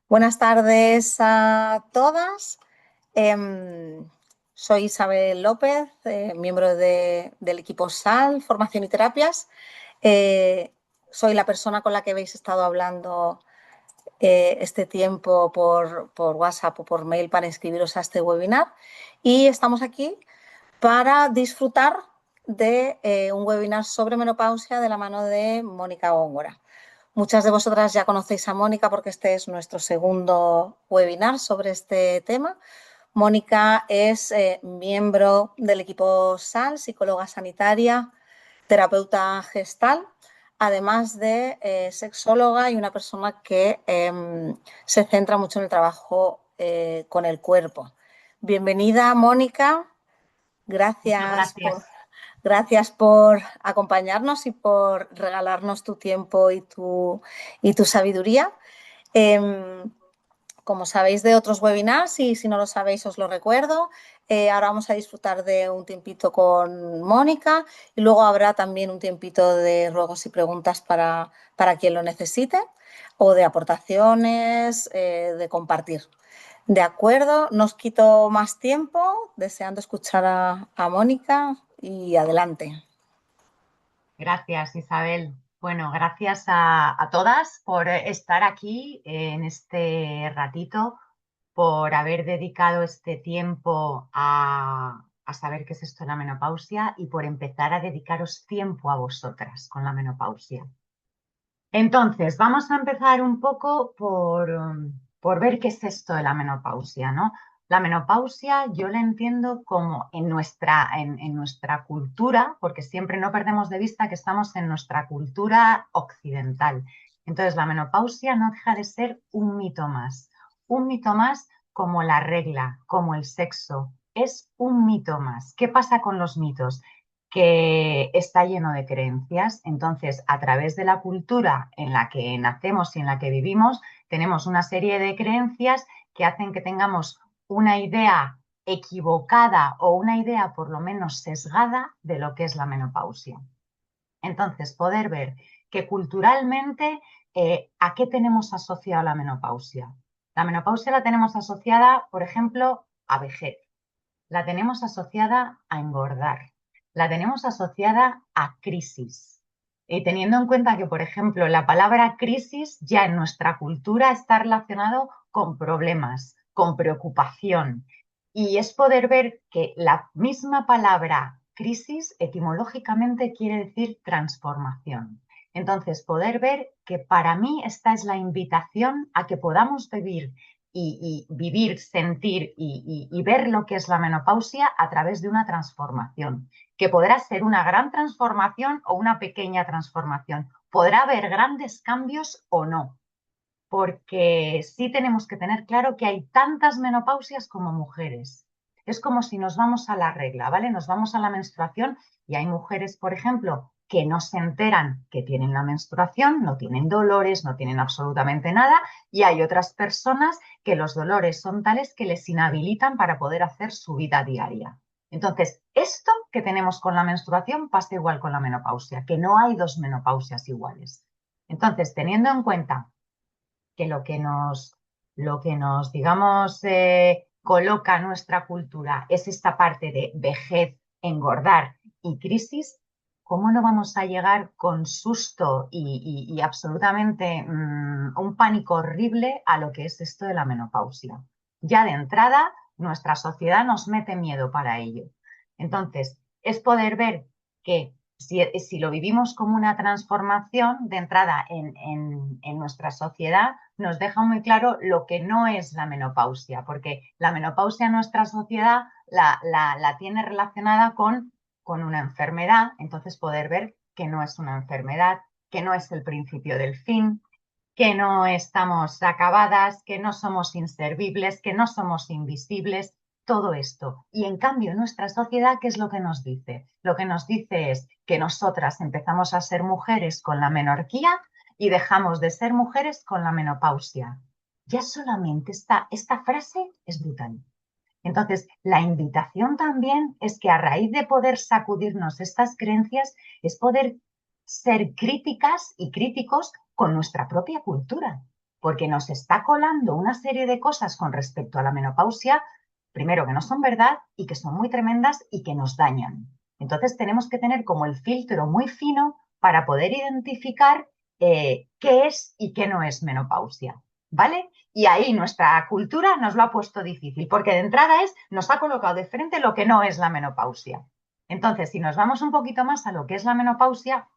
Buenas tardes a todas. Em, Soy Isabel López, miembro del equipo SAL, Formación y Terapias. Eh, Soy la persona con la que habéis estado hablando este tiempo por WhatsApp o por mail para inscribiros a este webinar. Y estamos aquí para disfrutar de un webinar sobre menopausia de la mano de Mónica Góngora. Muchas de vosotras ya conocéis a Mónica porque este es nuestro segundo webinar sobre este tema. Mónica es miembro del equipo SAL, psicóloga sanitaria, terapeuta gestal, además de sexóloga y una persona que se centra mucho en el trabajo con el cuerpo. Bienvenida, Mónica. Muchas Gracias por, gracias. gracias por acompañarnos y por regalarnos tu tiempo y tu sabiduría. Eh, Como sabéis de otros webinars, y si no lo sabéis os lo recuerdo, ahora vamos a disfrutar de un tiempito con Mónica y luego habrá también un tiempito de ruegos y preguntas para quien lo necesite o de aportaciones, de compartir. De acuerdo, no os quito más tiempo, deseando escuchar a Mónica y adelante. Gracias, Isabel. Bueno, gracias a todas por estar aquí en este ratito, por haber dedicado este tiempo a saber qué es esto de la menopausia y por empezar a dedicaros tiempo a vosotras con la menopausia. Entonces, vamos a empezar un poco por ver qué es esto de la menopausia, ¿no? La menopausia yo la entiendo como en nuestra cultura, porque siempre no perdemos de vista que estamos en nuestra cultura occidental. Entonces, la menopausia no deja de ser un mito más como la regla, como el sexo, es un mito más. ¿Qué pasa con los mitos? Que está lleno de creencias. Entonces, a través de la cultura en la que nacemos y en la que vivimos, tenemos una serie de creencias que hacen que tengamos una idea equivocada o una idea por lo menos sesgada de lo que es la menopausia. Entonces, poder ver que culturalmente, ¿a qué tenemos asociado la menopausia? La menopausia la tenemos asociada, por ejemplo, a vejez, la tenemos asociada a engordar, la tenemos asociada a crisis. Y teniendo en cuenta que, por ejemplo, la palabra crisis ya en nuestra cultura está relacionado con problemas, con preocupación. Y es poder ver que la misma palabra crisis etimológicamente quiere decir transformación. Entonces, poder ver que para mí esta es la invitación a que podamos vivir, sentir y ver lo que es la menopausia a través de una transformación, que podrá ser una gran transformación o una pequeña transformación. Podrá haber grandes cambios o no, porque sí tenemos que tener claro que hay tantas menopausias como mujeres. Es como si nos vamos a la regla, ¿vale? Nos vamos a la menstruación y hay mujeres, por ejemplo, que no se enteran que tienen la menstruación, no tienen dolores, no tienen absolutamente nada, y hay otras personas que los dolores son tales que les inhabilitan para poder hacer su vida diaria. Entonces, esto que tenemos con la menstruación pasa igual con la menopausia, que no hay dos menopausias iguales. Entonces, teniendo en cuenta que lo que nos digamos, coloca nuestra cultura es esta parte de vejez, engordar y crisis, ¿cómo no vamos a llegar con susto y absolutamente un pánico horrible a lo que es esto de la menopausia? Ya de entrada, nuestra sociedad nos mete miedo para ello. Entonces, es poder ver que si lo vivimos como una transformación de entrada en nuestra sociedad, nos deja muy claro lo que no es la menopausia, porque la menopausia en nuestra sociedad la tiene relacionada con una enfermedad, entonces poder ver que no es una enfermedad, que no es el principio del fin, que no estamos acabadas, que no somos inservibles, que no somos invisibles, todo esto. Y en cambio, nuestra sociedad, ¿qué es lo que nos dice? Lo que nos dice es que nosotras empezamos a ser mujeres con la menorquía y dejamos de ser mujeres con la menopausia. Ya solamente esta frase es brutal. Entonces, la invitación también es que a raíz de poder sacudirnos estas creencias, es poder ser críticas y críticos con nuestra propia cultura. porque nos está colando una serie de cosas con respecto a la menopausia, primero que no son verdad y que son muy tremendas y que nos dañan. Entonces tenemos que tener como el filtro muy fino para poder identificar qué es y qué no es menopausia, ¿vale? Y ahí nuestra cultura nos lo ha puesto difícil, porque de entrada nos ha colocado de frente lo que no es la menopausia. Entonces, si nos vamos un poquito más a lo que es la menopausia,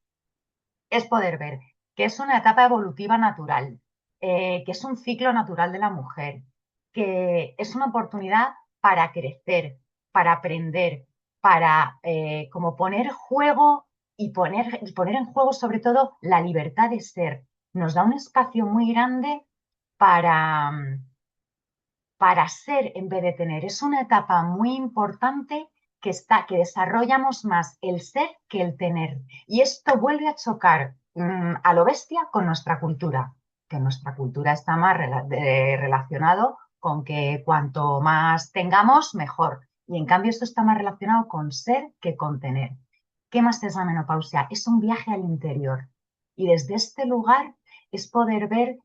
es poder ver que es una etapa evolutiva natural, que es un ciclo natural de la mujer, que es una oportunidad para crecer, para aprender, para como poner juego y poner en juego sobre todo la libertad de ser. Nos da un espacio muy grande para, para ser en vez de tener. Es una etapa muy importante que desarrollamos más el ser que el tener. Y esto vuelve a chocar a lo bestia con nuestra cultura, que nuestra cultura está más relacionado con que cuanto más tengamos, mejor. Y en cambio esto está más relacionado con ser que con tener. ¿Qué más es la menopausia? Es un viaje al interior. Y desde este lugar es poder ver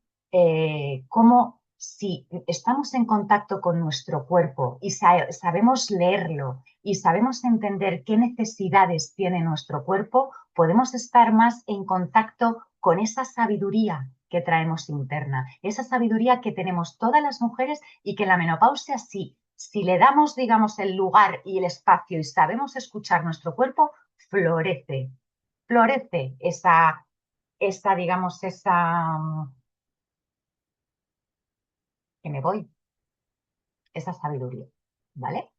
cómo si estamos en contacto con nuestro cuerpo y sabemos leerlo y sabemos entender qué necesidades tiene nuestro cuerpo, podemos estar más en contacto con esa sabiduría que traemos interna, esa sabiduría que tenemos todas las mujeres y que en la menopausia sí, si le damos, digamos, el lugar y el espacio y sabemos escuchar nuestro cuerpo, florece, florece digamos, que me voy, esa sabiduría, ¿vale?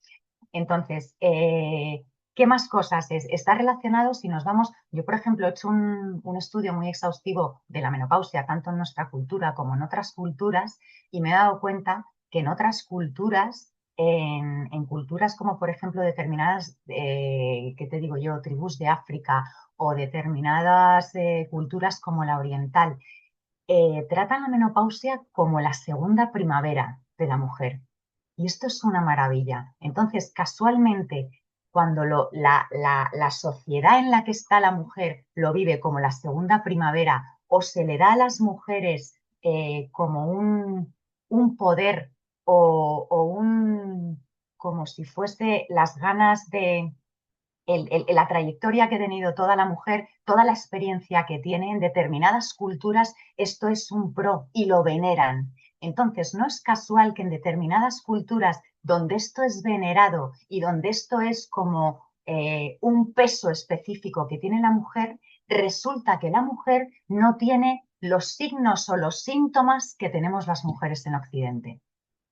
Entonces, ¿qué más cosas es? Está relacionado si nos vamos, yo por ejemplo he hecho un estudio muy exhaustivo de la menopausia, tanto en nuestra cultura como en otras culturas, y me he dado cuenta que en otras culturas, en culturas como por ejemplo determinadas, ¿qué te digo yo?, tribus de África o determinadas culturas como la oriental, tratan la menopausia como la segunda primavera de la mujer. Y esto es una maravilla. Entonces, casualmente, cuando la sociedad en la que está la mujer lo vive como la segunda primavera o se le da a las mujeres como un poder o como si fuese las ganas de, la trayectoria que ha tenido toda la mujer, toda la experiencia que tiene en determinadas culturas, esto es un pro y lo veneran. Entonces, no es casual que en determinadas culturas donde esto es venerado y donde esto es como un peso específico que tiene la mujer, resulta que la mujer no tiene los signos o los síntomas que tenemos las mujeres en Occidente.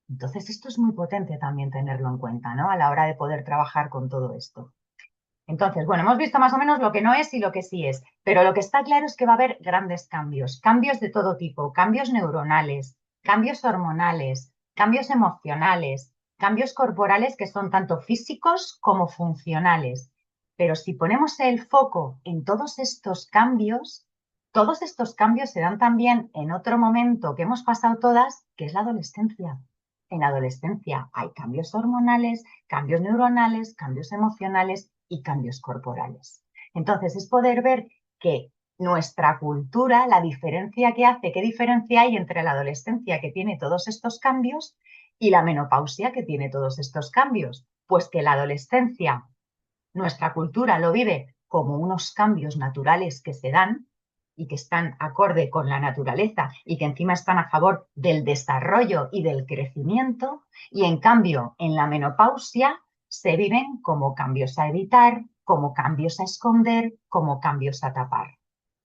Entonces, esto es muy potente también tenerlo en cuenta, ¿no? A la hora de poder trabajar con todo esto. Entonces, bueno, hemos visto más o menos lo que no es y lo que sí es, pero lo que está claro es que va a haber grandes cambios, cambios de todo tipo, cambios neuronales, cambios hormonales, cambios emocionales, cambios corporales que son tanto físicos como funcionales. Pero si ponemos el foco en todos estos cambios se dan también en otro momento que hemos pasado todas, que es la adolescencia. En la adolescencia hay cambios hormonales, cambios neuronales, cambios emocionales y cambios corporales. Entonces, es poder ver que nuestra cultura, la diferencia que hace, qué diferencia hay entre la adolescencia que tiene todos estos cambios y la menopausia que tiene todos estos cambios. Pues que la adolescencia, nuestra cultura lo vive como unos cambios naturales que se dan y que están acorde con la naturaleza y que encima están a favor del desarrollo y del crecimiento, y en cambio en la menopausia se viven como cambios a evitar, como cambios a esconder, como cambios a tapar,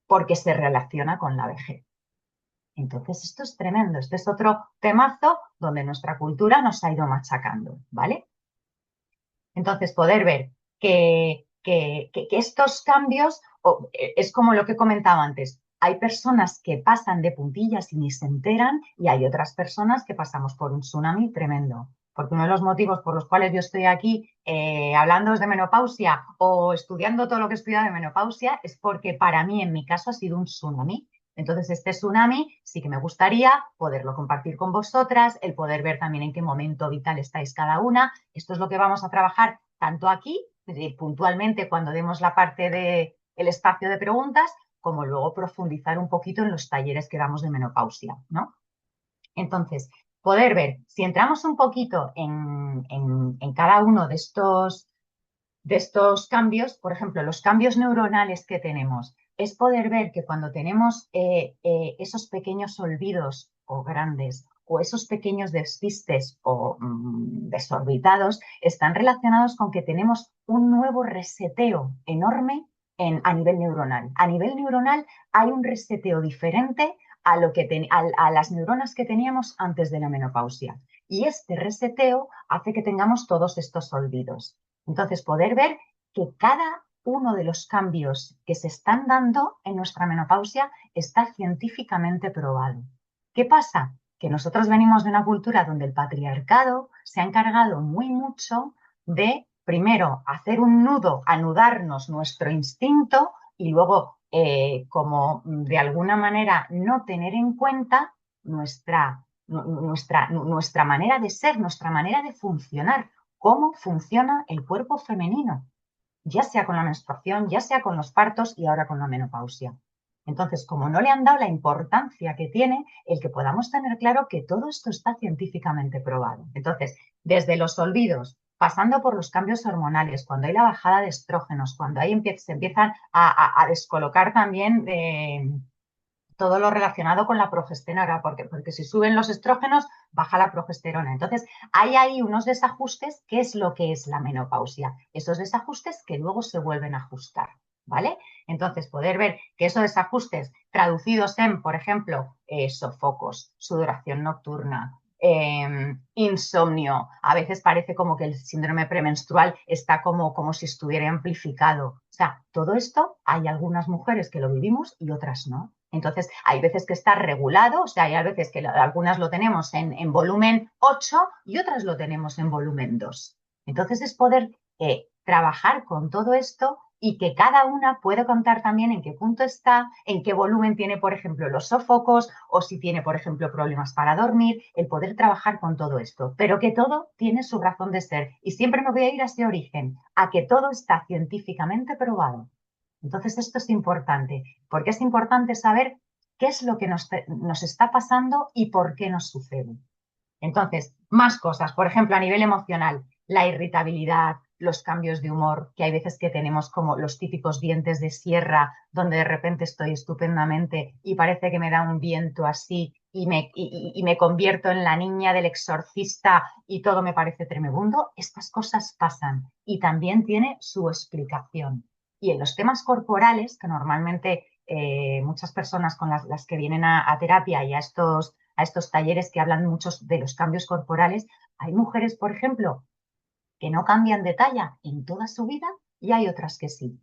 porque se relaciona con la vejez. Entonces esto es tremendo, este es otro temazo donde nuestra cultura nos ha ido machacando, ¿vale? Entonces, poder ver que estos cambios, es como lo que comentaba antes, hay personas que pasan de puntillas y ni se enteran y hay otras personas que pasamos por un tsunami tremendo. Porque uno de los motivos por los cuales yo estoy aquí hablando de menopausia o estudiando todo lo que he estudiado de menopausia es porque para mí, en mi caso, ha sido un tsunami. Entonces, este tsunami sí que me gustaría poderlo compartir con vosotras, el poder ver también en qué momento vital estáis cada una. Esto es lo que vamos a trabajar tanto aquí, puntualmente cuando demos la parte del espacio de preguntas, como luego profundizar un poquito en los talleres que damos de menopausia, ¿no? Entonces, poder ver, si entramos un poquito en cada uno de estos cambios, por ejemplo, los cambios neuronales que tenemos, es poder ver que cuando tenemos esos pequeños olvidos o grandes o esos pequeños despistes o desorbitados, están relacionados con que tenemos un nuevo reseteo enorme a nivel neuronal. A nivel neuronal hay un reseteo diferente a las neuronas que teníamos antes de la menopausia. Y este reseteo hace que tengamos todos estos olvidos. Entonces, poder ver que cada uno de los cambios que se están dando en nuestra menopausia está científicamente probado. ¿Qué pasa? Que nosotros venimos de una cultura donde el patriarcado se ha encargado muy mucho de, primero, hacer un nudo, anudarnos nuestro instinto y luego, como de alguna manera, no tener en cuenta nuestra manera de ser, nuestra manera de funcionar, cómo funciona el cuerpo femenino, ya sea con la menstruación, ya sea con los partos y ahora con la menopausia. Entonces, como no le han dado la importancia que tiene, el que podamos tener claro que todo esto está científicamente probado. Entonces, desde los olvidos, pasando por los cambios hormonales, cuando hay la bajada de estrógenos, cuando se empiezan a descolocar también todo lo relacionado con la progesterona, porque si suben los estrógenos, baja la progesterona. Entonces, hay ahí unos desajustes, que es lo que es la menopausia. Esos desajustes que luego se vuelven a ajustar, ¿vale? Entonces, poder ver que esos desajustes traducidos en, por ejemplo, sofocos, sudoración nocturna, insomnio, a veces parece como que el síndrome premenstrual está como si estuviera amplificado. O sea, todo esto hay algunas mujeres que lo vivimos y otras no. Entonces, hay veces que está regulado, o sea, hay veces que algunas lo tenemos en volumen 8 y otras lo tenemos en volumen 2. Entonces, es poder trabajar con todo esto y que cada una pueda contar también en qué punto está, en qué volumen tiene, por ejemplo, los sofocos o si tiene, por ejemplo, problemas para dormir, el poder trabajar con todo esto, pero que todo tiene su razón de ser. Y siempre me voy a ir a ese origen, a que todo está científicamente probado. Entonces, esto es importante, porque es importante saber qué es lo que nos está pasando y por qué nos sucede. Entonces, más cosas, por ejemplo, a nivel emocional, la irritabilidad, los cambios de humor, que hay veces que tenemos como los típicos dientes de sierra, donde de repente estoy estupendamente y parece que me da un viento así y me convierto en la niña del exorcista y todo me parece tremebundo. Estas cosas pasan y también tiene su explicación. Y en los temas corporales, que normalmente muchas personas con las que vienen a terapia y a estos talleres que hablan muchos de los cambios corporales, hay mujeres, por ejemplo, que no cambian de talla en toda su vida y hay otras que sí,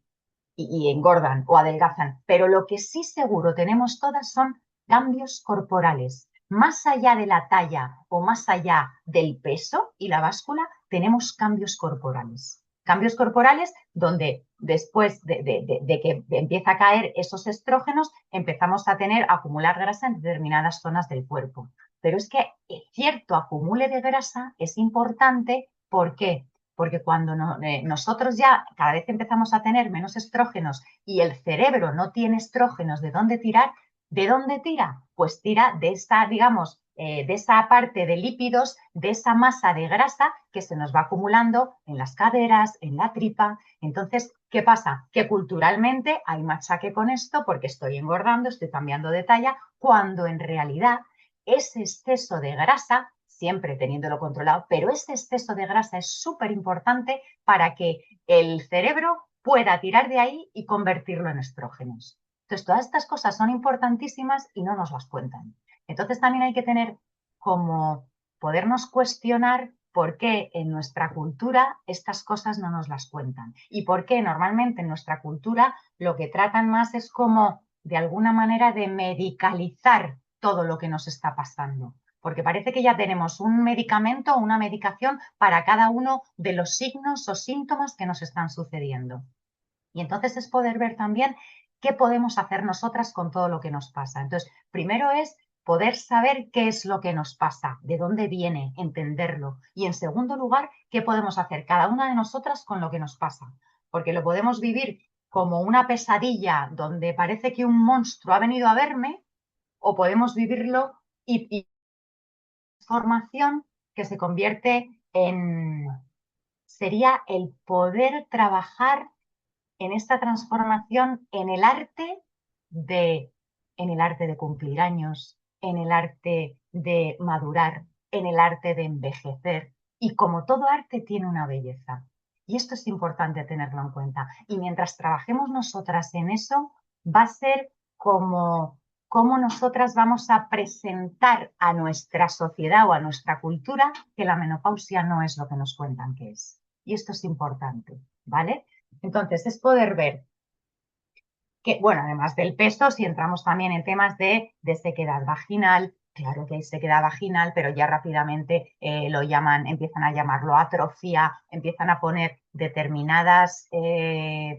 y engordan o adelgazan. Pero lo que sí seguro tenemos todas son cambios corporales. Más allá de la talla o más allá del peso y la báscula, tenemos cambios corporales. Cambios corporales donde después de que empieza a caer esos estrógenos, empezamos a acumular grasa en determinadas zonas del cuerpo. Pero es que cierto acumule de grasa es importante. ¿Por qué? Porque cuando nosotros ya cada vez empezamos a tener menos estrógenos y el cerebro no tiene estrógenos de dónde tirar, ¿de dónde tira? Pues tira de esa, digamos, de esa parte de lípidos, de esa masa de grasa que se nos va acumulando en las caderas, en la tripa. Entonces, ¿qué pasa? Que culturalmente hay machaque con esto porque estoy engordando, estoy cambiando de talla, cuando en realidad ese exceso de grasa siempre teniéndolo controlado, pero ese exceso de grasa es súper importante para que el cerebro pueda tirar de ahí y convertirlo en estrógenos. Entonces, todas estas cosas son importantísimas y no nos las cuentan. Entonces, también hay que tener como podernos cuestionar por qué en nuestra cultura estas cosas no nos las cuentan y por qué normalmente en nuestra cultura lo que tratan más es como de alguna manera de medicalizar todo lo que nos está pasando porque parece que ya tenemos un medicamento o una medicación para cada uno de los signos o síntomas que nos están sucediendo. Y entonces es poder ver también qué podemos hacer nosotras con todo lo que nos pasa. Entonces, primero es poder saber qué es lo que nos pasa, de dónde viene, entenderlo. Y en segundo lugar, qué podemos hacer cada una de nosotras con lo que nos pasa. Porque lo podemos vivir como una pesadilla donde parece que un monstruo ha venido a verme o podemos vivirlo y transformación que se convierte en, sería el poder trabajar en esta transformación de, en el arte de cumplir años, en el arte de madurar, en el arte de envejecer. Y como todo arte tiene una belleza. Y esto es importante tenerlo en cuenta. Y mientras trabajemos nosotras en eso, va a ser como nosotras vamos a presentar a nuestra sociedad o a nuestra cultura que la menopausia no es lo que nos cuentan que es. Y esto es importante, ¿vale? Entonces, es poder ver que, bueno, además del peso, si entramos también en temas de sequedad vaginal, claro que hay sequedad vaginal, pero ya rápidamente lo llaman, empiezan a llamarlo atrofia, empiezan a poner determinadas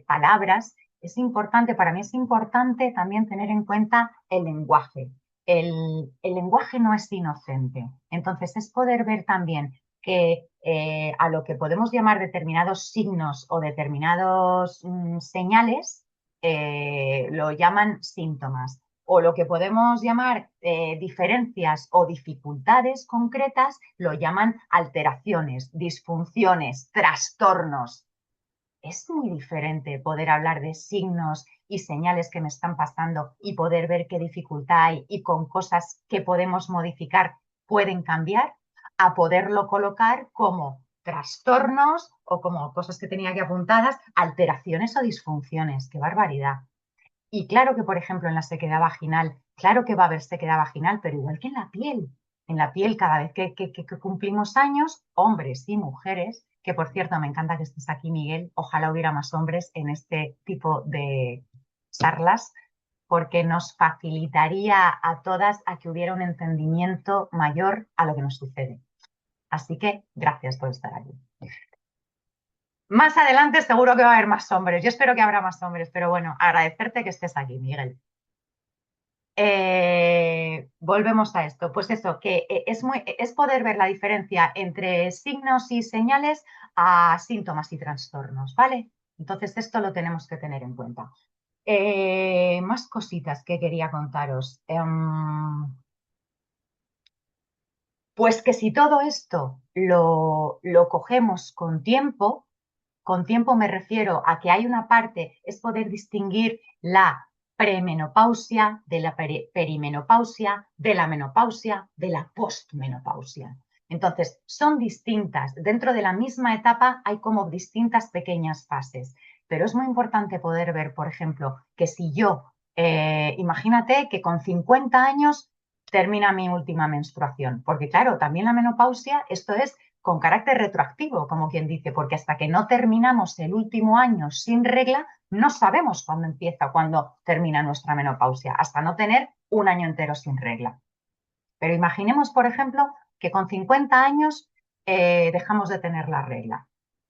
palabras. Es importante, para mí es importante también tener en cuenta el lenguaje. El lenguaje no es inocente. Entonces, es poder ver también que a lo que podemos llamar determinados signos o determinados señales, lo llaman síntomas, o lo que podemos llamar diferencias o dificultades concretas, lo llaman alteraciones, disfunciones, trastornos. Es muy diferente poder hablar de signos y señales que me están pasando y poder ver qué dificultad hay y con cosas que podemos modificar pueden cambiar, a poderlo colocar como trastornos o como cosas que tenía aquí apuntadas, alteraciones o disfunciones. ¡Qué barbaridad! Y claro que, por ejemplo, en la sequedad vaginal, claro que va a haber sequedad vaginal, pero igual que en la piel cada vez que cumplimos años, hombres y mujeres, que por cierto, me encanta que estés aquí, Miguel, ojalá hubiera más hombres en este tipo de charlas, porque nos facilitaría a todas a que hubiera un entendimiento mayor a lo que nos sucede. Así que gracias por estar aquí. Más adelante seguro que va a haber más hombres. Yo espero que habrá más hombres, pero bueno, agradecerte que estés aquí, Miguel. Volvemos a esto. Pues eso, que es poder ver la diferencia entre signos y señales a síntomas y trastornos, ¿vale? Entonces esto lo tenemos que tener en cuenta. Más cositas que quería contaros. Pues que si todo esto lo cogemos con tiempo me refiero a que hay una parte, es poder distinguir la premenopausia de la perimenopausia, de la menopausia, de la postmenopausia. Entonces, son distintas. Dentro de la misma etapa hay como distintas pequeñas fases. Pero es muy importante poder ver, por ejemplo, que si yo, imagínate que con 50 años termina mi última menstruación, porque claro, también la menopausia, esto es con carácter retroactivo, como quien dice, porque hasta que no terminamos el último año sin regla, no sabemos cuándo empieza, cuándo termina nuestra menopausia, hasta no tener un año entero sin regla. Pero imaginemos, por ejemplo, que con 50 años dejamos de tener la regla.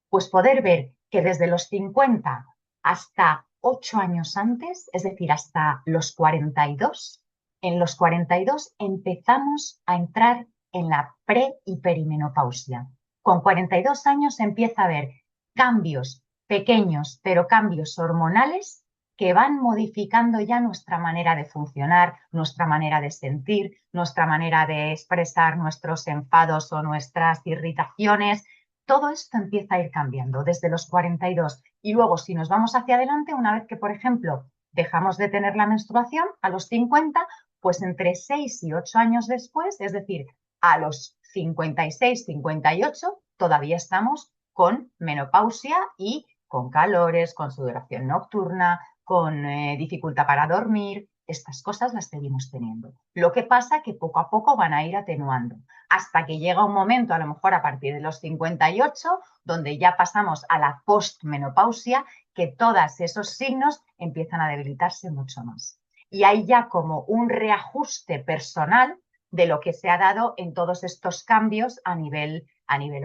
Pues poder ver que desde los 50 hasta 8 años antes, es decir, hasta los 42, en los 42 empezamos a entrar en la pre y perimenopausia. Con 42 años empieza a haber cambios pequeños, pero cambios hormonales que van modificando ya nuestra manera de funcionar, nuestra manera de sentir, nuestra manera de expresar nuestros enfados o nuestras irritaciones. Todo esto empieza a ir cambiando desde los 42. Y luego, si nos vamos hacia adelante, una vez que, por ejemplo, dejamos de tener la menstruación a los 50, pues entre 6 y 8 años después, es decir, a los 56, 58, todavía estamos con menopausia y con calores, con sudoración nocturna, con dificultad para dormir. Estas cosas las seguimos teniendo. Lo que pasa es que poco a poco van a ir atenuando, hasta que llega un momento, a lo mejor a partir de los 58, donde ya pasamos a la postmenopausia, que todos esos signos empiezan a debilitarse mucho más. Y hay ya como un reajuste personal de lo que se ha dado en todos estos cambios a nivel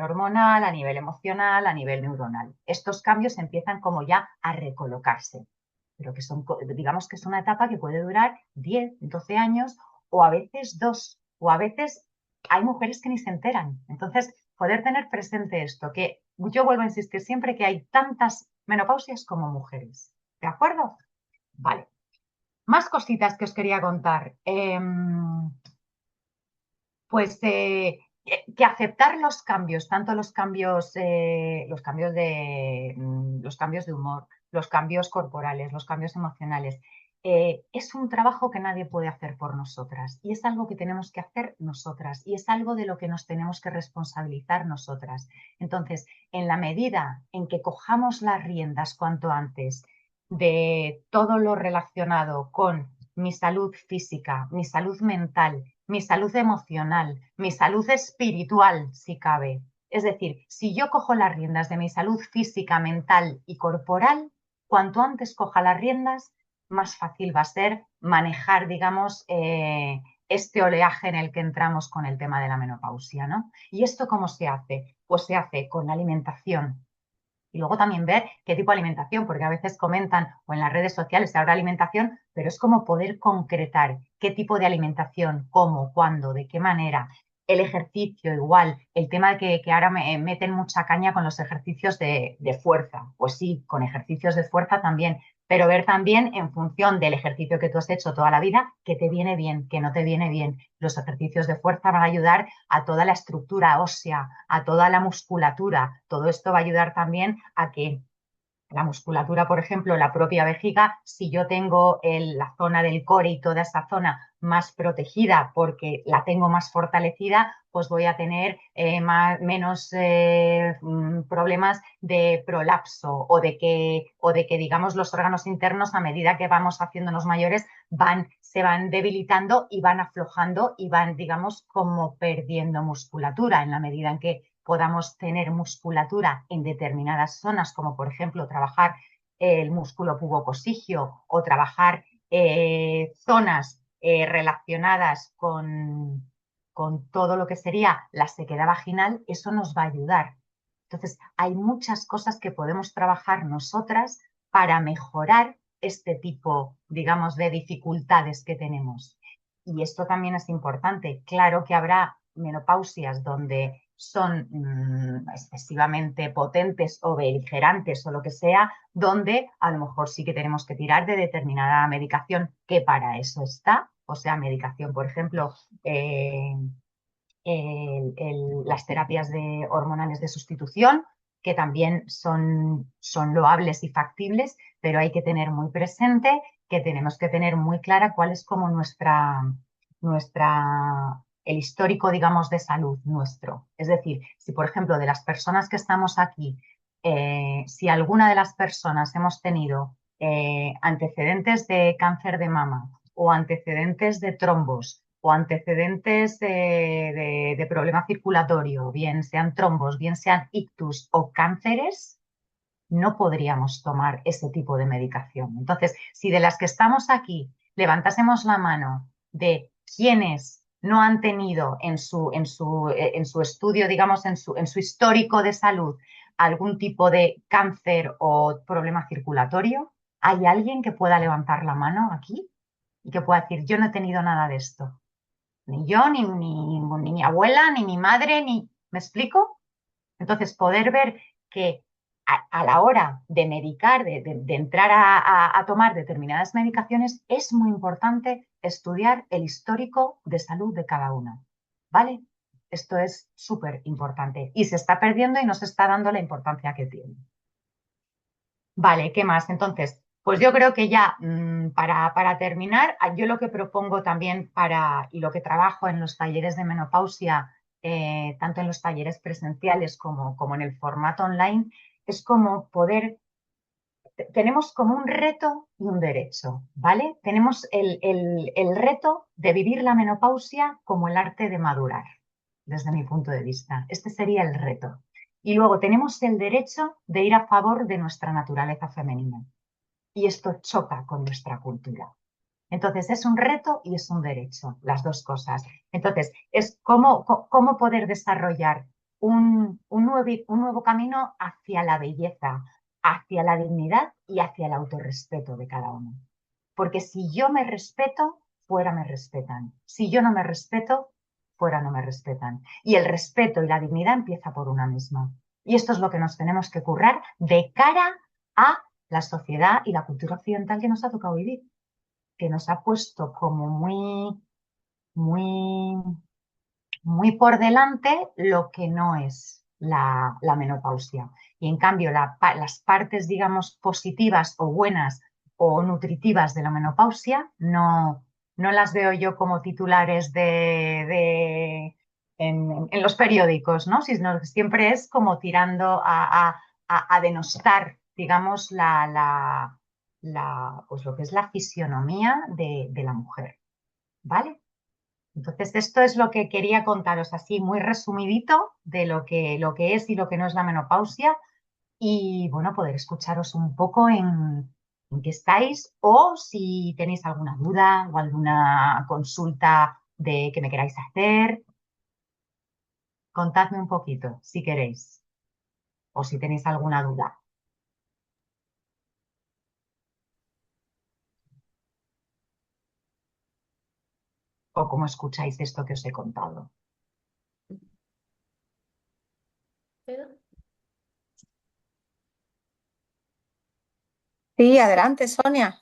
hormonal, a nivel emocional, a nivel neuronal. Estos cambios empiezan como ya a recolocarse, pero que son, digamos que es una etapa que puede durar 10, 12 años o a veces 2, o a veces hay mujeres que ni se enteran. Entonces, poder tener presente esto, que yo vuelvo a insistir siempre que hay tantas menopausias como mujeres. ¿De acuerdo? Vale. Más cositas que os quería contar. Pues que aceptar los cambios, tanto los cambios de humor, los cambios corporales, los cambios emocionales, es un trabajo que nadie puede hacer por nosotras y es algo que tenemos que hacer nosotras y es algo de lo que nos tenemos que responsabilizar nosotras. Entonces, en la medida en que cojamos las riendas cuanto antes de todo lo relacionado con mi salud física, mi salud mental, mi salud emocional, mi salud espiritual, si cabe. Es decir, si yo cojo las riendas de mi salud física, mental y corporal, cuanto antes coja las riendas, más fácil va a ser manejar, digamos, este oleaje en el que entramos con el tema de la menopausia, ¿no? ¿Y esto cómo se hace? Pues se hace con la alimentación, y luego también ver qué tipo de alimentación, porque a veces comentan o en las redes sociales se habla de alimentación, pero es como poder concretar qué tipo de alimentación, cómo, cuándo, de qué manera. El ejercicio igual, el tema de que ahora me meten mucha caña con los ejercicios de fuerza. Pues sí, con ejercicios de fuerza también, pero ver también en función del ejercicio que tú has hecho toda la vida, que te viene bien, que no te viene bien. Los ejercicios de fuerza van a ayudar a toda la estructura ósea, a toda la musculatura. Todo esto va a ayudar también a que la musculatura, por ejemplo, la propia vejiga, si yo tengo la zona del core y toda esa zona más protegida porque la tengo más fortalecida, pues voy a tener menos problemas de prolapso o de que, digamos, los órganos internos a medida que vamos haciéndonos mayores se van debilitando y van aflojando y van, digamos, como perdiendo musculatura en la medida en que podamos tener musculatura en determinadas zonas, como por ejemplo trabajar el músculo pubocosigio o trabajar zonas relacionadas con todo lo que sería la sequedad vaginal, eso nos va a ayudar. Entonces, hay muchas cosas que podemos trabajar nosotras para mejorar este tipo, digamos, de dificultades que tenemos. Y esto también es importante. Claro que habrá menopausias donde son excesivamente potentes o beligerantes o lo que sea, donde a lo mejor sí que tenemos que tirar de determinada medicación que para eso está, o sea, medicación, por ejemplo, eh, las terapias hormonales de sustitución, que también son loables y factibles, pero hay que tener muy presente que tenemos que tener muy clara cuál es como el histórico, digamos, de salud nuestro. Es decir, si por ejemplo de las personas que estamos aquí, si alguna de las personas hemos tenido antecedentes de cáncer de mama o antecedentes de trombos o antecedentes de problema circulatorio, bien sean trombos, bien sean ictus o cánceres, no podríamos tomar ese tipo de medicación. Entonces, si de las que estamos aquí levantásemos la mano de quienes no han tenido en su estudio, digamos, en su histórico de salud, algún tipo de cáncer o problema circulatorio, ¿hay alguien que pueda levantar la mano aquí y que pueda decir, yo no he tenido nada de esto? Ni yo, ni mi abuela, ni mi madre, ni... ¿Me explico? Entonces, poder ver que a la hora de medicar, de entrar a tomar determinadas medicaciones, es muy importante estudiar el histórico de salud de cada uno. ¿Vale? Esto es súper importante y se está perdiendo y no se está dando la importancia que tiene. Vale, ¿qué más? Entonces, pues yo creo que ya para terminar, yo lo que propongo también y lo que trabajo en los talleres de menopausia, tanto en los talleres presenciales como en el formato online, es como tenemos como un reto y un derecho, ¿vale? Tenemos el reto de vivir la menopausia como el arte de madurar, desde mi punto de vista. Este sería el reto. Y luego tenemos el derecho de ir a favor de nuestra naturaleza femenina. Y esto choca con nuestra cultura. Entonces, es un reto y es un derecho, las dos cosas. Entonces, es cómo poder desarrollar un nuevo camino hacia la belleza, hacia la dignidad y hacia el autorrespeto de cada uno. Porque si yo me respeto, fuera me respetan. Si yo no me respeto, fuera no me respetan. Y el respeto y la dignidad empieza por una misma. Y esto es lo que nos tenemos que currar de cara a la sociedad y la cultura occidental que nos ha tocado vivir, que nos ha puesto como muy, muy muy por delante lo que no es la menopausia. Y en cambio, las partes, digamos, positivas o buenas o nutritivas de la menopausia no las veo yo como titulares en los periódicos, ¿no? Sino que siempre es como tirando a denostar, digamos, pues lo que es la fisionomía de la mujer, ¿vale? Entonces, esto es lo que quería contaros así, muy resumidito de lo que es y lo que no es la menopausia y, bueno, poder escucharos un poco en qué estáis o si tenéis alguna duda o alguna consulta de que me queráis hacer, contadme un poquito si queréis o si tenéis alguna duda o cómo escucháis esto que os he contado. Pero Sí, adelante, Sonia.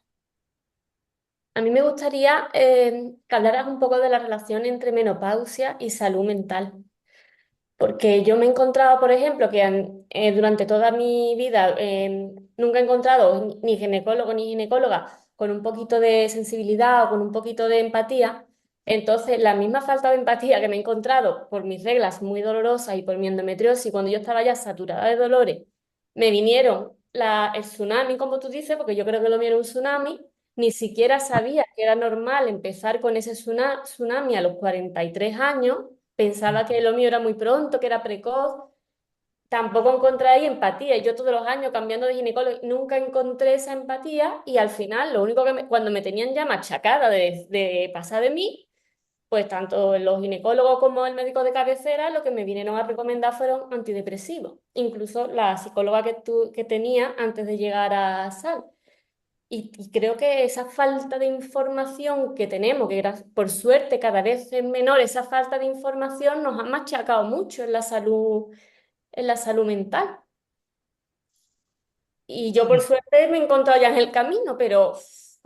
a mí me gustaría que hablaras un poco de la relación entre menopausia y salud mental. Porque yo me he encontrado, por ejemplo, que durante toda mi vida nunca he encontrado ni ginecólogo ni ginecóloga con un poquito de sensibilidad o con un poquito de empatía. Entonces, la misma falta de empatía que me he encontrado por mis reglas muy dolorosas y por mi endometriosis, cuando yo estaba ya saturada de dolores, me vinieron el tsunami, como tú dices, porque yo creo que lo mío era un tsunami. Ni siquiera sabía que era normal empezar con ese tsunami a los 43 años. Pensaba que lo mío era muy pronto, que era precoz. Tampoco encontré ahí empatía. Yo todos los años cambiando de ginecólogo nunca encontré esa empatía y al final lo único cuando me tenían ya machacada de pasar de mí, pues tanto los ginecólogos como el médico de cabecera lo que me vinieron a recomendar fueron antidepresivos. Incluso la psicóloga que tenía antes de llegar a SAL. Y creo que esa falta de información que tenemos, que por suerte cada vez es menor, esa falta de información nos ha machacado mucho en la salud mental. Y yo por Sí, suerte me he encontrado ya en el camino, pero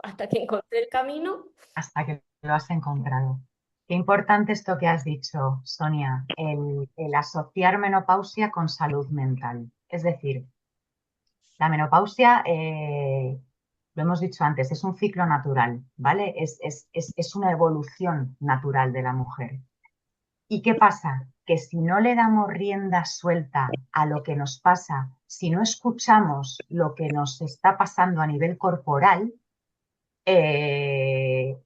hasta que encontré el camino, hasta que lo has encontrado. Qué importante esto que has dicho, Sonia, el asociar menopausia con salud mental. Es decir, la menopausia, lo hemos dicho antes, es un ciclo natural, ¿vale? Es una evolución natural de la mujer. ¿Y qué pasa? Que si no le damos rienda suelta a lo que nos pasa, si no escuchamos lo que nos está pasando a nivel corporal, eh,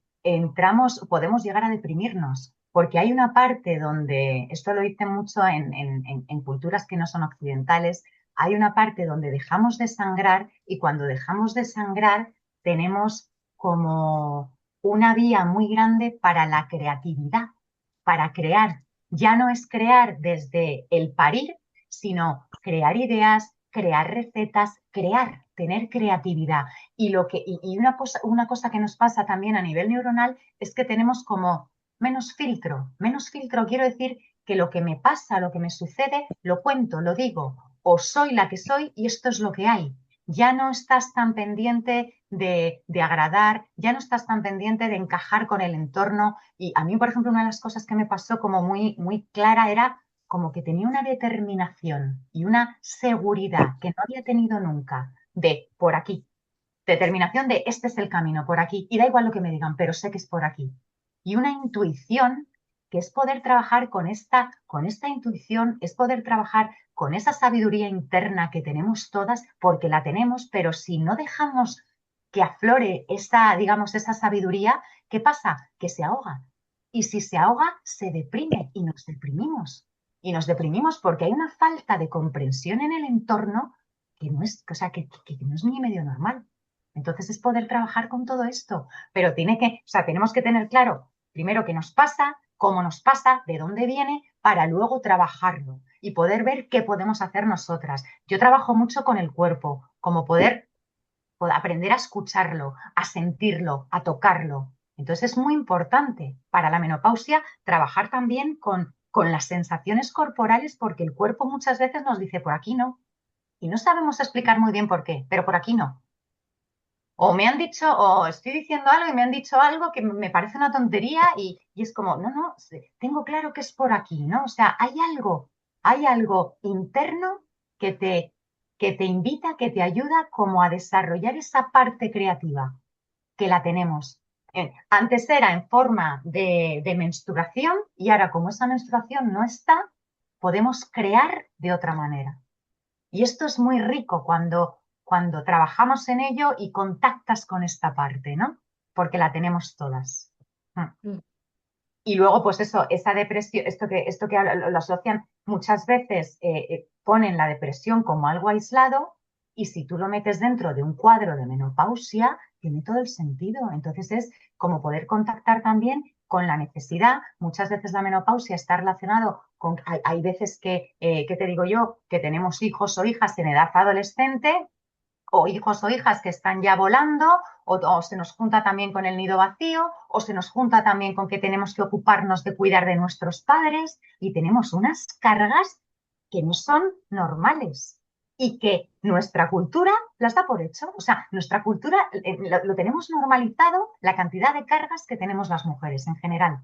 podemos llegar a deprimirnos, porque hay una parte donde, esto lo dicen mucho en culturas que no son occidentales, hay una parte donde dejamos de sangrar y cuando dejamos de sangrar tenemos como una vía muy grande para la creatividad, para crear. Ya no es crear desde el parir, sino crear ideas, crear recetas, tener creatividad. Y una cosa que nos pasa también a nivel neuronal es que tenemos como menos filtro. Menos filtro quiero decir que lo que me pasa, lo que me sucede, lo cuento, lo digo, o soy la que soy y esto es lo que hay. Ya no estás tan pendiente de agradar, ya no estás tan pendiente de encajar con el entorno. Y a mí, por ejemplo, una de las cosas que me pasó como muy, muy clara era como que tenía una determinación y una seguridad que no había tenido nunca de por aquí, determinación de este es el camino por aquí y da igual lo que me digan, pero sé que es por aquí. Y una intuición que es poder trabajar con esta intuición, es poder trabajar con esa sabiduría interna que tenemos todas, porque la tenemos, pero si no dejamos que aflore esa, digamos, esa sabiduría, ¿qué pasa? Que se ahoga. Y si se ahoga, se deprime y nos deprimimos. Y nos deprimimos porque hay una falta de comprensión en el entorno que no es, o sea, que no es ni medio normal. Entonces es poder trabajar con todo esto, pero tenemos que tener claro primero qué nos pasa, cómo nos pasa, de dónde viene, para luego trabajarlo y poder ver qué podemos hacer nosotras. Yo trabajo mucho con el cuerpo, como poder aprender a escucharlo, a sentirlo, a tocarlo. Entonces es muy importante para la menopausia trabajar también con las sensaciones corporales porque el cuerpo muchas veces nos dice por aquí no y no sabemos explicar muy bien por qué, pero por aquí no. O me han dicho, o estoy diciendo algo y me han dicho algo que me parece una tontería y es como, no, no, tengo claro que es por aquí, ¿no? O sea, hay algo interno que que te invita, que te ayuda como a desarrollar esa parte creativa que la tenemos. Antes era en forma de menstruación y ahora como esa menstruación no está, podemos crear de otra manera. Y esto es muy rico cuando trabajamos en ello y contactas con esta parte, ¿no? Porque la tenemos todas. Mm. Y luego, pues eso, esa depresión, esto que lo asocian muchas veces, ponen la depresión como algo aislado y si tú lo metes dentro de un cuadro de menopausia, tiene todo el sentido. Entonces es como poder contactar también con la necesidad. Muchas veces la menopausia está relacionado con, hay veces ¿qué te digo yo? Que tenemos hijos o hijas en edad adolescente o hijos o hijas que están ya volando, o se nos junta también con el nido vacío, o se nos junta también con que tenemos que ocuparnos de cuidar de nuestros padres y tenemos unas cargas que no son normales y que nuestra cultura las da por hecho. O sea, nuestra cultura lo tenemos normalizado la cantidad de cargas que tenemos las mujeres en general.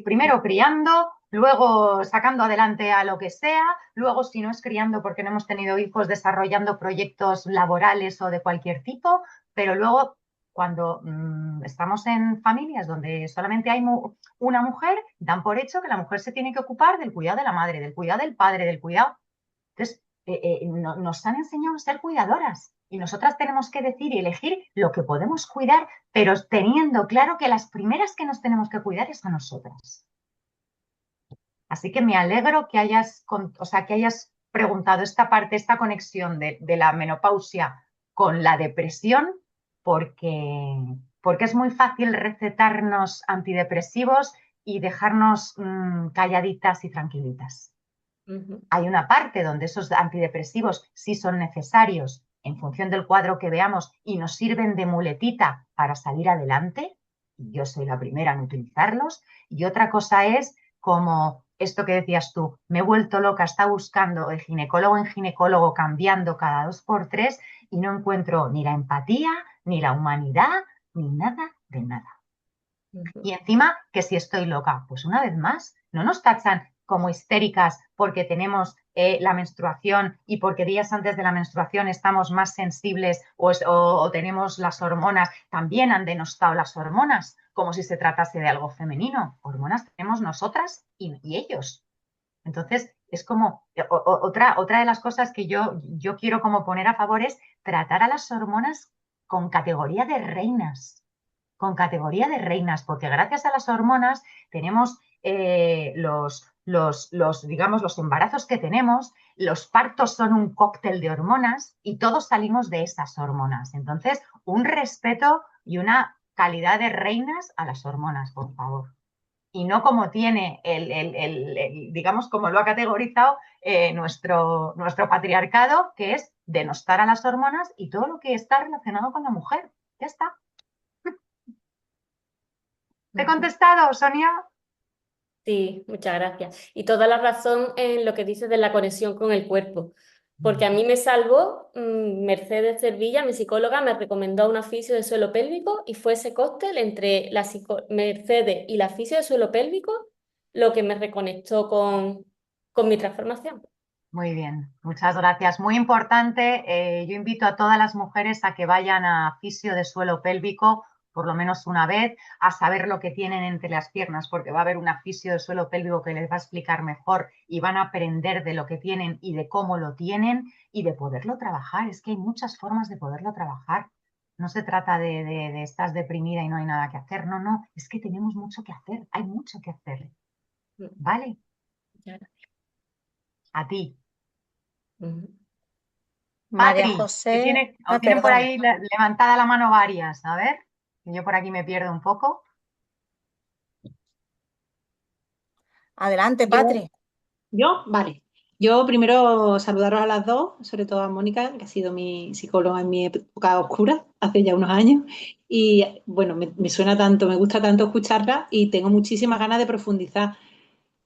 Primero criando, luego sacando adelante a lo que sea, luego si no es criando porque no hemos tenido hijos, desarrollando proyectos laborales o de cualquier tipo, pero luego cuando estamos en familias donde solamente hay una mujer, dan por hecho que la mujer se tiene que ocupar del cuidado de la madre, del cuidado del padre, del cuidado. Entonces, nos han enseñado a ser cuidadoras y nosotras tenemos que decir y elegir lo que podemos cuidar, pero teniendo claro que las primeras que nos tenemos que cuidar es a nosotras. Así que me alegro que que hayas preguntado esta parte, esta conexión de la menopausia con la depresión, porque es muy fácil recetarnos antidepresivos y dejarnos calladitas y tranquilitas. Hay una parte donde esos antidepresivos sí son necesarios en función del cuadro que veamos y nos sirven de muletita para salir adelante. Y yo soy la primera en utilizarlos. Y otra cosa es como esto que decías tú, me he vuelto loca, está buscando de ginecólogo en ginecólogo, cambiando cada 2 por 3 y no encuentro ni la empatía, ni la humanidad, ni nada de nada. Y encima, que si estoy loca, pues una vez más, no nos tachan como histéricas porque tenemos la menstruación y porque días antes de la menstruación estamos más sensibles o tenemos las hormonas. También han denostado las hormonas como si se tratase de algo femenino. Hormonas tenemos nosotras y ellos. Entonces, es como otra de las cosas que yo quiero como poner a favor es tratar a las hormonas con categoría de reinas, porque gracias a las hormonas tenemos digamos, los embarazos que tenemos, los partos son un cóctel de hormonas y todos salimos de esas hormonas. Entonces, un respeto y una calidad de reinas a las hormonas, por favor. Y no como tiene digamos, como lo ha categorizado nuestro patriarcado, que es denostar a las hormonas y todo lo que está relacionado con la mujer. Ya está. ¿Te he contestado, Sonia? Sí, muchas gracias. Y toda la razón en lo que dices de la conexión con el cuerpo. Porque a mí me salvó Mercedes Cervilla, mi psicóloga, me recomendó un fisio de suelo pélvico y fue ese cóctel entre Mercedes y la fisio de suelo pélvico lo que me reconectó con mi transformación. Muy bien, muchas gracias. Muy importante, yo invito a todas las mujeres a que vayan a fisio de suelo pélvico por lo menos una vez, a saber lo que tienen entre las piernas, porque va a haber una fisio de suelo pélvico que les va a explicar mejor y van a aprender de lo que tienen y de cómo lo tienen y de poderlo trabajar. Es que hay muchas formas de poderlo trabajar. No se trata de estás deprimida y no hay nada que hacer. No, no, es que tenemos mucho que hacer, hay mucho que hacer. ¿Vale? A ti. María Patri, que José, tienen por perdona. ahí levantada la mano varias. A ver, que yo por aquí me pierdo un poco. Adelante, Yo, Patri. vale. Yo primero saludaros a las dos, sobre todo a Mónica, que ha sido mi psicóloga en mi época oscura, hace ya unos años. Y bueno, me suena tanto, me gusta tanto escucharla y tengo muchísimas ganas de profundizar.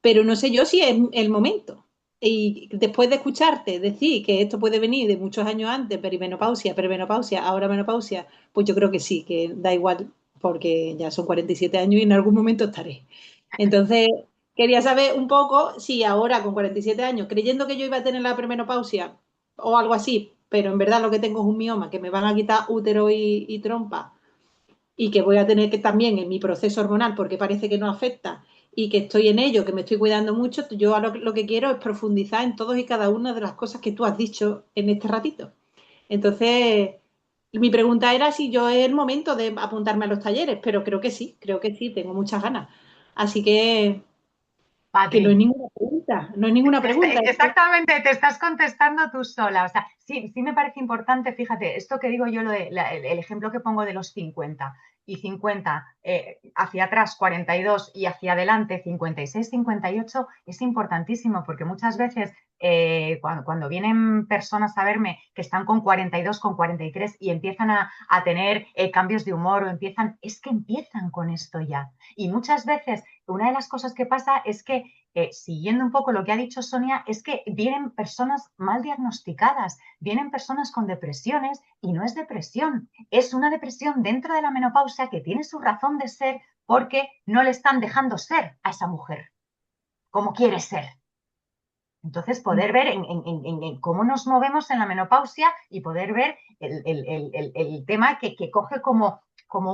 Pero no sé yo si es el momento. Y después de escucharte decir que esto puede venir de muchos años antes, perimenopausia, premenopausia, ahora menopausia, pues yo creo que sí, que da igual porque ya son 47 años y en algún momento estaré. Entonces, quería saber un poco si ahora con 47 años, creyendo que yo iba a tener la premenopausia o algo así, pero en verdad lo que tengo es un mioma, que me van a quitar útero y trompa y que voy a tener que también en mi proceso hormonal, porque parece que no afecta, y que estoy en ello, que me estoy cuidando mucho, yo lo que quiero es profundizar en todas y cada una de las cosas que tú has dicho en este ratito. Entonces, mi pregunta era si yo es el momento de apuntarme a los talleres, pero creo que sí, tengo muchas ganas. Así que no es Patri, ninguna pregunta, no es ninguna pregunta. exactamente, te estás contestando tú sola. O sea, sí, sí me parece importante, fíjate, esto que digo yo, el ejemplo que pongo de los 50 y 50 hacia atrás 42 y hacia adelante 56, 58, es importantísimo porque muchas veces cuando vienen personas a verme que están con 42, con 43 y empiezan a tener cambios de humor o es que empiezan con esto ya. Y muchas veces una de las cosas que pasa es que siguiendo un poco lo que ha dicho Sonia, es que vienen personas mal diagnosticadas, vienen personas con depresiones y no es depresión, es una depresión dentro de la menopausia que tiene su razón de ser porque no le están dejando ser a esa mujer como quiere ser. Entonces, poder ver en cómo nos movemos en la menopausia y poder ver el tema que coge como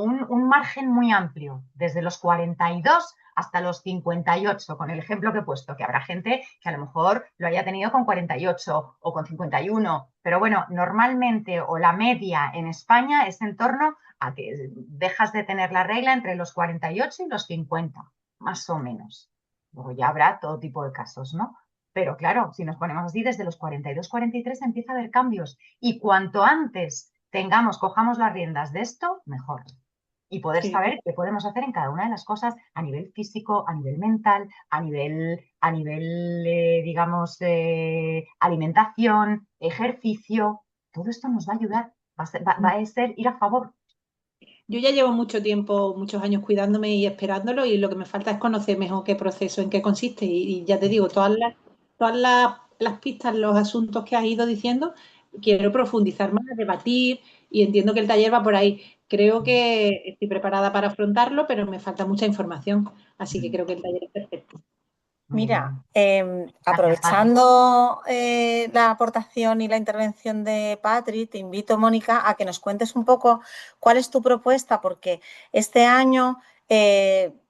un margen muy amplio, desde los 42 hasta los 58, con el ejemplo que he puesto, que habrá gente que a lo mejor lo haya tenido con 48 o con 51, pero bueno, normalmente o la media en España es en torno a que dejas de tener la regla entre los 48 y los 50, más o menos. Luego ya habrá todo tipo de casos, ¿no? Pero claro, si nos ponemos así, desde los 42, 43 empieza a haber cambios. Y cuanto antes cojamos las riendas de esto, mejor. Y poder Sí. saber qué podemos hacer en cada una de las cosas a nivel físico, a nivel mental, a nivel digamos, alimentación, ejercicio. Todo esto nos va a ayudar. Va a ser ir a favor. Yo ya llevo mucho tiempo, muchos años cuidándome y esperándolo y lo que me falta es conocer mejor qué proceso, en qué consiste. Y ya te digo, las pistas, los asuntos que has ido diciendo, quiero profundizar más, debatir y entiendo que el taller va por ahí. Creo que estoy preparada para afrontarlo, pero me falta mucha información, así que creo que el taller es perfecto. Muy Mira, bien. Gracias, Patri. aprovechando la aportación y la intervención de Patri, te invito, Mónica, a que nos cuentes un poco cuál es tu propuesta, porque este año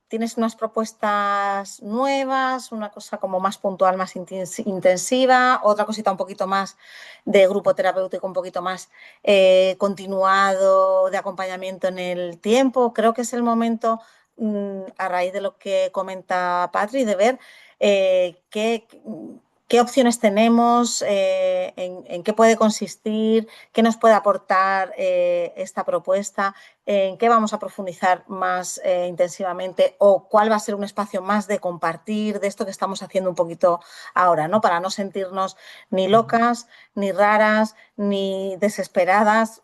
tienes unas propuestas nuevas, una cosa como más puntual, más intensiva, otra cosita un poquito más de grupo terapéutico, un poquito más continuado de acompañamiento en el tiempo. Creo que es el momento, a raíz de lo que comenta Patri, de ver qué opciones tenemos, en qué puede consistir, qué nos puede aportar esta propuesta, en qué vamos a profundizar más intensivamente o cuál va a ser un espacio más de compartir de esto que estamos haciendo un poquito ahora, ¿no? Para no sentirnos ni locas, ni raras, ni desesperadas,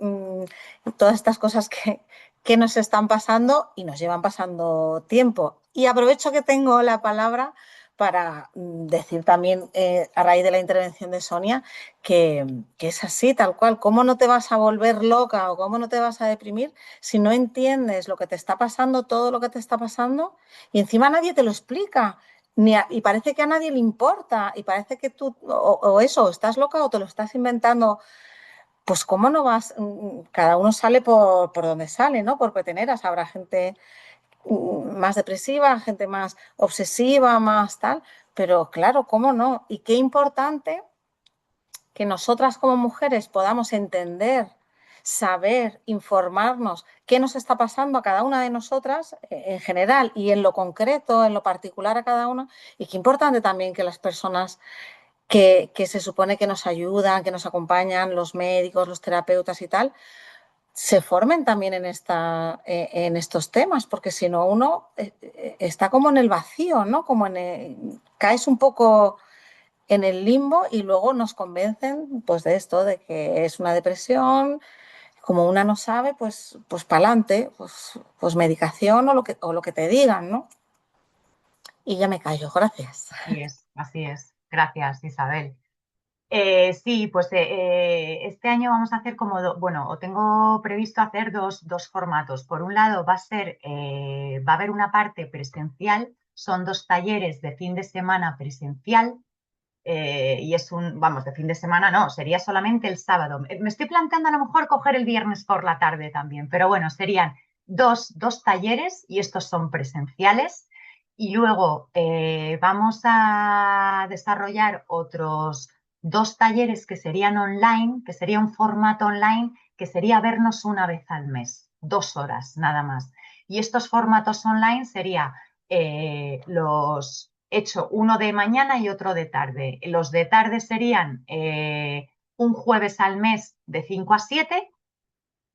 todas estas cosas que nos están pasando y nos llevan pasando tiempo. Y aprovecho que tengo la palabra para decir también, a raíz de la intervención de Sonia, que es así, tal cual. ¿Cómo no te vas a volver loca o cómo no te vas a deprimir si no entiendes lo que te está pasando, todo lo que te está pasando, y encima nadie te lo explica? Y parece que a nadie le importa, y parece que tú, o eso, estás loca o te lo estás inventando. Pues cómo no vas, cada uno sale por donde sale, ¿no? Por peteneras. Habrá gente más depresiva, gente más obsesiva, más tal, pero claro, ¿cómo no? Y qué importante que nosotras como mujeres podamos entender, saber, informarnos qué nos está pasando a cada una de nosotras en general y en lo concreto, en lo particular a cada una, y qué importante también que las personas que se supone que nos ayudan, que nos acompañan, los médicos, los terapeutas y tal, se formen también en estos temas, porque si no uno está como en el vacío, ¿no? Caes un poco en el limbo y luego nos convencen pues de esto, de que es una depresión, como una no sabe, pues para adelante, pues medicación o lo que te digan, ¿no? Y ya me callo, gracias. Así es, así es. Gracias, Isabel. Sí, pues este año vamos a hacer como, bueno, o tengo previsto hacer dos formatos. Por un lado va a haber una parte presencial, son 2 talleres de fin de semana presencial, y es vamos, de fin de semana no, sería solamente el sábado. Me estoy planteando a lo mejor coger el viernes por la tarde también, pero bueno, serían dos talleres y estos son presenciales. Y luego vamos a desarrollar otros 2 talleres que serían online, que sería un formato online, que sería vernos una vez al mes, 2 horas nada más. Y estos formatos online sería los hecho uno de mañana y otro de tarde. Los de tarde serían un jueves al mes de 5 a 7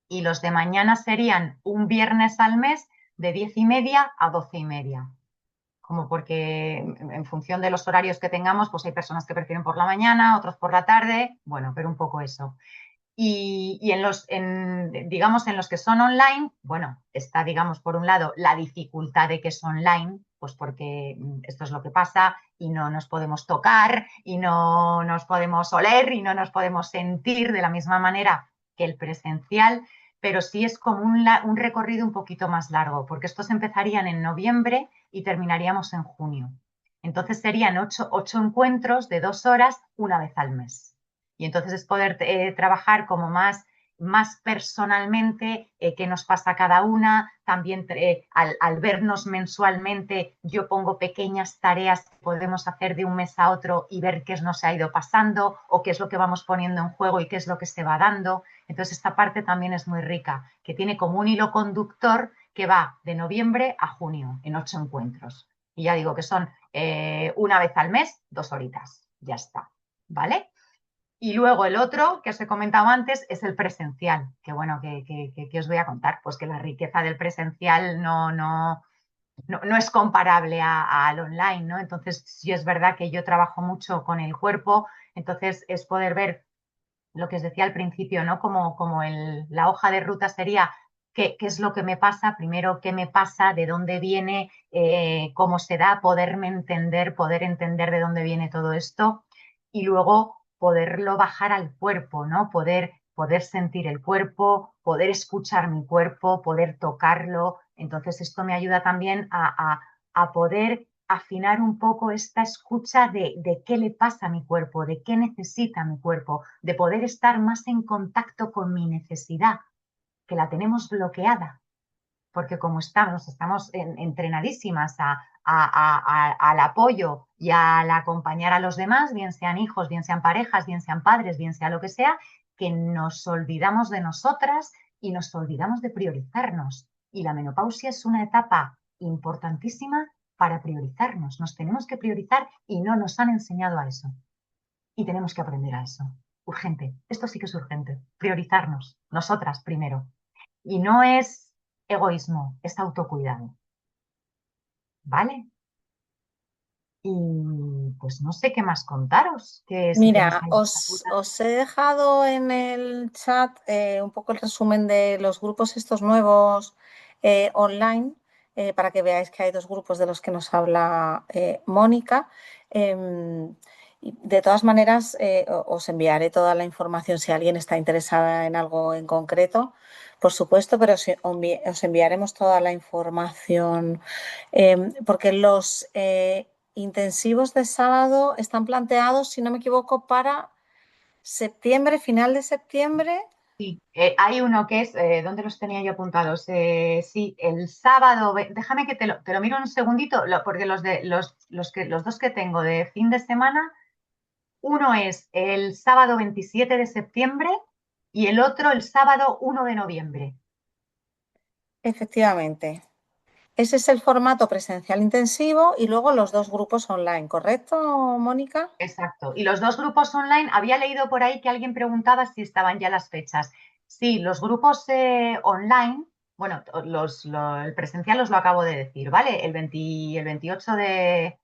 y los de mañana serían un viernes al mes de 10:30 a 12:30. Como porque en función de los horarios que tengamos, pues hay personas que prefieren por la mañana, otros por la tarde, bueno, pero un poco eso. Y digamos, en los que son online, bueno, está, digamos, por un lado, la dificultad de que es online, pues porque esto es lo que pasa y no nos podemos tocar y no nos podemos oler y no nos podemos sentir de la misma manera que el presencial, pero sí es como un recorrido un poquito más largo, porque estos empezarían en noviembre y terminaríamos en junio. Entonces serían 8 encuentros de 2 horas una vez al mes. Y entonces es poder trabajar como más personalmente qué nos pasa a cada una. También al vernos mensualmente, yo pongo pequeñas tareas que podemos hacer de un mes a otro y ver qué nos ha ido pasando o qué es lo que vamos poniendo en juego y qué es lo que se va dando. Entonces esta parte también es muy rica, que tiene como un hilo conductor que va de noviembre a junio en 8 encuentros. Y ya digo que son una vez al mes, 2 horitas. Ya está. ¿Vale? Y luego el otro que os he comentado antes es el presencial, que bueno, que os voy a contar, pues que la riqueza del presencial no es comparable al online, ¿no? Entonces, sí es verdad que yo trabajo mucho con el cuerpo, entonces es poder ver lo que os decía al principio, ¿no? Como la hoja de ruta sería qué es lo que me pasa, primero qué me pasa, de dónde viene, cómo se da, poder entender de dónde viene todo esto y luego poderlo bajar al cuerpo, ¿no? Poder sentir el cuerpo, poder escuchar mi cuerpo, poder tocarlo. Entonces esto me ayuda también a poder afinar un poco esta escucha de qué le pasa a mi cuerpo, de qué necesita mi cuerpo, de poder estar más en contacto con mi necesidad, que la tenemos bloqueada, porque como estamos entrenadísimas al apoyo y al acompañar a los demás, bien sean hijos, bien sean parejas, bien sean padres, bien sea lo que sea, que nos olvidamos de nosotras y nos olvidamos de priorizarnos. Y la menopausia es una etapa importantísima para priorizarnos. Nos tenemos que priorizar y no nos han enseñado a eso. Y tenemos que aprender a eso. Urgente. Esto sí que es urgente. Priorizarnos. Nosotras primero. Y no es egoísmo, es autocuidado. ¿Vale? Y pues no sé qué más contaros. Que si tenéis Mira, alguna duda. os he dejado en el chat un poco el resumen de los grupos estos nuevos online para que veáis que hay 2 grupos de los que nos habla Mónica. Y de todas maneras, os enviaré toda la información si alguien está interesada en algo en concreto, por supuesto, pero os enviaremos toda la información porque los intensivos de sábado están planteados, si no me equivoco, para septiembre, final de septiembre. Sí, hay uno que es, ¿dónde los tenía yo apuntados? Sí, el sábado, déjame que te lo miro un segundito, porque los dos que tengo de fin de semana, uno es el sábado 27 de septiembre y el otro el sábado 1 de noviembre. Efectivamente. Ese es el formato presencial intensivo y luego los 2 grupos online, ¿correcto, Mónica? Exacto. Y los 2 grupos online, había leído por ahí que alguien preguntaba si estaban ya las fechas. Sí, los grupos online, bueno, el presencial os lo acabo de decir, ¿vale? El 28 de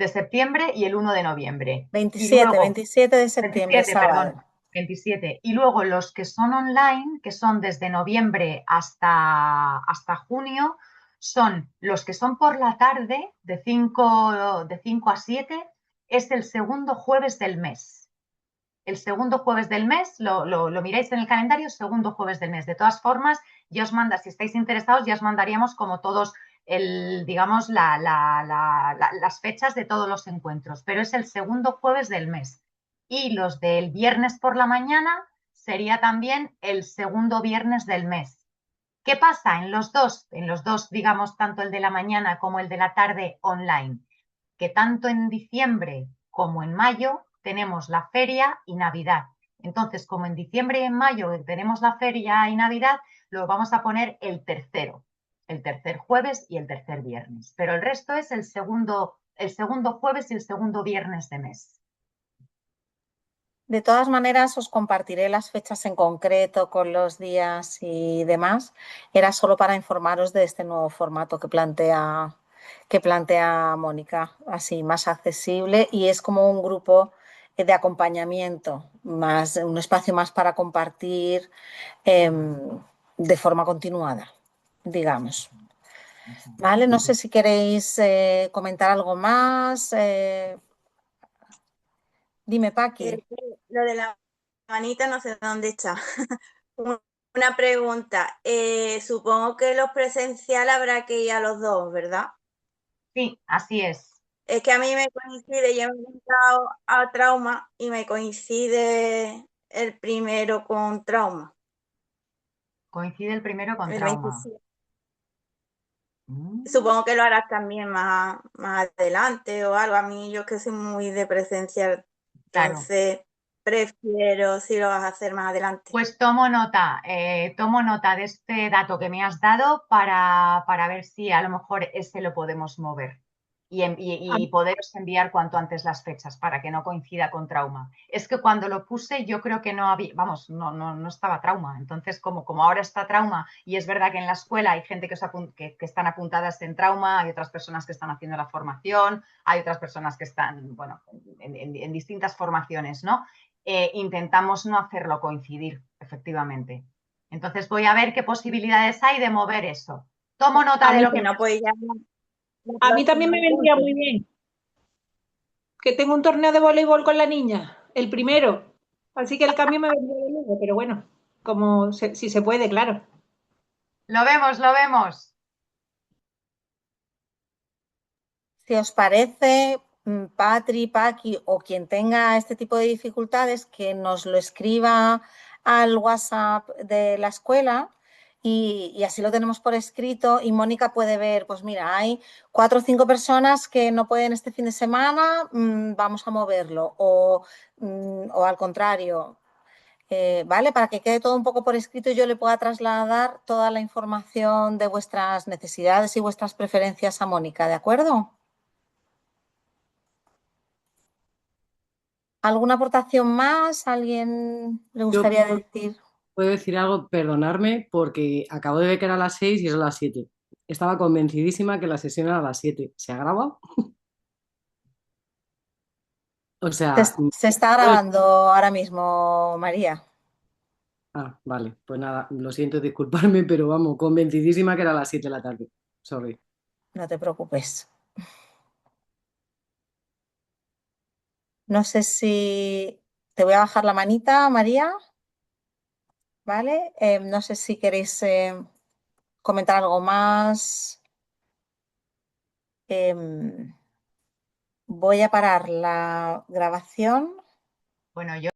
septiembre y el 1 de noviembre. Y 27, luego, 27 de septiembre, 27, perdón, sábado. 27. Y luego los que son online, que son desde noviembre hasta junio, son los que son por la tarde, de 5 a 7, es el segundo jueves del mes. El segundo jueves del mes, lo miráis en el calendario, segundo jueves del mes. De todas formas, ya os manda, si estáis interesados, ya os mandaríamos como todos, digamos, las fechas de todos los encuentros, pero es el segundo jueves del mes. Y los del viernes por la mañana sería también el segundo viernes del mes. ¿Qué pasa en los dos, digamos, tanto el de la mañana como el de la tarde online? Que tanto en diciembre como en mayo tenemos la feria y Navidad. Entonces, como en diciembre y en mayo tenemos la feria y Navidad, lo vamos a poner el tercer jueves y el tercer viernes. Pero el resto es el segundo jueves y el segundo viernes de mes. De todas maneras, os compartiré las fechas en concreto con los días y demás. Era solo para informaros de este nuevo formato que plantea Mónica, así más accesible, y es como un grupo de acompañamiento, más un espacio más para compartir de forma continuada, digamos. Vale, no sé si queréis comentar algo más. Dime, Paqui. Lo de la manita no sé dónde está. Una pregunta. Supongo que los presenciales habrá que ir a los dos, ¿verdad? Sí, así es. Es que a mí me coincide, yo me he entrado a trauma y me coincide el primero con trauma. Coincide el primero con El trauma. 27. Supongo que lo harás también más adelante o algo. A mí yo que soy muy de presencial, Claro. entonces prefiero si lo vas a hacer más adelante. Pues tomo nota de este dato que me has dado para ver si a lo mejor ese lo podemos mover y poderos enviar cuanto antes las fechas para que no coincida con trauma. Es que cuando lo puse yo creo que no había, vamos, no estaba trauma. Entonces, como ahora está trauma y es verdad que en la escuela hay gente que están apuntadas en trauma, hay otras personas que están haciendo la formación, hay otras personas que están, bueno, en distintas formaciones, ¿no? Intentamos no hacerlo coincidir, efectivamente. Entonces voy a ver qué posibilidades hay de mover eso. Tomo nota de lo que... No, pues ya A mí también me vendría muy bien. Que tengo un torneo de voleibol con la niña, el primero. Así que el cambio me vendría de luego, pero bueno, si se puede, claro. Lo vemos. Si os parece, Patri, Paqui o quien tenga este tipo de dificultades, que nos lo escriba al WhatsApp de la escuela y así lo tenemos por escrito y Mónica puede ver, pues mira, hay 4 o 5 personas que no pueden este fin de semana, vamos a moverlo o al contrario. ¿Vale? Para que quede todo un poco por escrito y yo le pueda trasladar toda la información de vuestras necesidades y vuestras preferencias a Mónica, ¿de acuerdo? ¿Alguna aportación más? ¿Alguien le gustaría decir? Puedo decir algo, perdonarme, porque acabo de ver que era las 6 y son las 7. Estaba convencidísima que la sesión era a las 7. ¿Se ha grabado? O sea... Se está grabando ahora mismo, María. Ah, vale, pues nada, lo siento, disculparme, pero vamos, convencidísima que era a las 7 de la tarde. Sorry. No te preocupes. No sé si te voy a bajar la manita, María. ¿Vale? No sé si queréis comentar algo más. Voy a parar la grabación. Bueno, yo